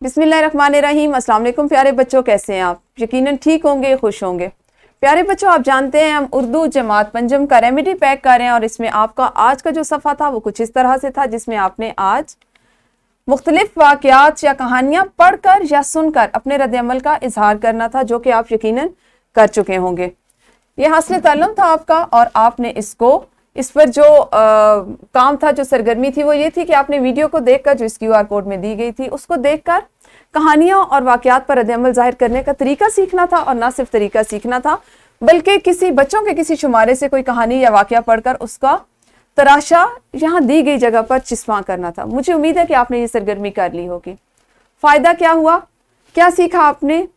बिस्मिल्लाहिर्रहमानिर्रहीम। अस्सलाम वालेकुम प्यारे बच्चों, कैसे हैं आप? यकीनन ठीक होंगे, खुश होंगे। प्यारे बच्चों, आप जानते हैं हम उर्दू जमात पंजम का रेमेडी पैक कर रहे हैं और इसमें आपका आज का जो सफ़ा था वो कुछ इस तरह से था, जिसमें आपने आज मुख्तलिफ वाक़यात या कहानियाँ पढ़कर या सुनकर अपने रद्द अमल का इजहार करना था, जो कि आप यकीनन कर चुके होंगे। ये हासिल ताल्लुम था आपका और आपने इस पर जो काम था, जो सरगर्मी थी, वो ये थी कि आपने वीडियो को देखकर, जो इस QR कोड में दी गई थी, उसको देखकर कहानियों और वाक़यात पर रद्द-ए-अमल ज़ाहिर करने का तरीका सीखना था। और ना सिर्फ तरीका सीखना था, बल्कि किसी बच्चों के किसी शुमारे से कोई कहानी या वाक़या पढ़कर उसका तराशा यहाँ दी गई जगह पर चिस्मा करना था। मुझे उम्मीद है कि आपने ये सरगर्मी कर ली होगी। फ़ायदा क्या हुआ, क्या सीखा आपने?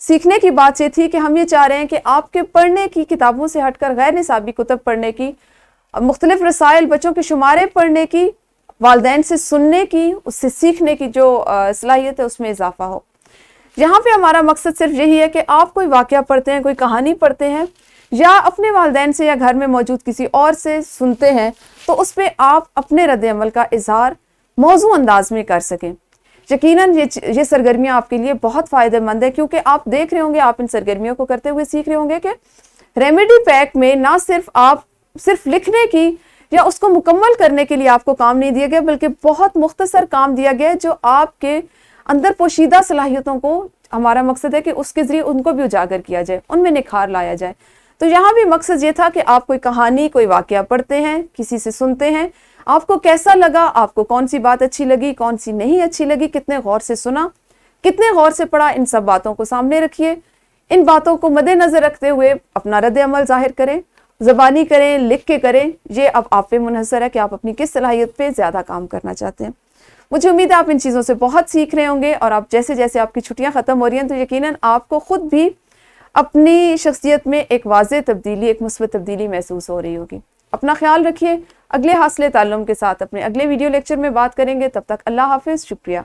सीखने की बात ये थी कि हम ये चाह रहे हैं कि आपके पढ़ने की, किताबों से हटकर गैर निसाबी कुतब पढ़ने की, मुख्तलिफ रसाइल, बच्चों के शुमारे पढ़ने की, वालदैन से सुनने की, उससे सीखने की जो सलाहियत है उसमें इजाफा हो। यहाँ पे हमारा मकसद सिर्फ यही है कि आप कोई वाक़या पढ़ते हैं, कोई कहानी पढ़ते हैं या अपने वालदैन से या घर में मौजूद किसी और से सुनते हैं, तो उस पर आप अपने रद्द अमल का इजहार मौजू अंदाज में कर सकें। यकीनन ये सरगर्मियाँ आपके लिए बहुत फ़ायदेमंद है, क्योंकि आप देख रहे होंगे, आप इन सरगर्मियों को करते हुए सीख रहे होंगे कि रेमेडी पैक में ना सिर्फ लिखने की या उसको मुकम्मल करने के लिए आपको काम नहीं दिया गया, बल्कि बहुत मुख्तसर काम दिया गया है, जो आपके अंदर पोशीदा सलाहियतों को, हमारा मकसद है कि उसके ज़रिए उनको भी उजागर किया जाए, उनमें निखार लाया जाए। तो यहाँ भी मकसद ये था कि आप कोई कहानी, कोई वाक़या पढ़ते हैं, किसी से सुनते हैं, आपको कैसा लगा, आपको कौन सी बात अच्छी लगी, कौन सी नहीं अच्छी लगी, कितने गौर से सुना, कितने गौर से पढ़ा, इन सब बातों को सामने रखिए। इन बातों को मद्देनज़र रखते हुए अपना रद्द अमल ज़ाहिर करें, ज़बानी करें, लिख के करें। ये अब आप पे मुनहसर है कि आप अपनी किस सलाहियत पे ज़्यादा काम करना चाहते हैं। मुझे उम्मीद है आप इन चीज़ों से बहुत सीख रहे होंगे और आप जैसे जैसे आपकी छुट्टियां ख़त्म हो रही हैं, तो यकीनन आपको ख़ुद भी अपनी शख्सियत में एक वाज़ेह तब्दीली, एक मुस्बत तब्दीली महसूस हो रही होगी। अपना ख्याल रखिए। अगले हासिल ताल्लुम के साथ अपने अगले वीडियो लेक्चर में बात करेंगे। तब तक अल्लाह हाफिज़। शुक्रिया।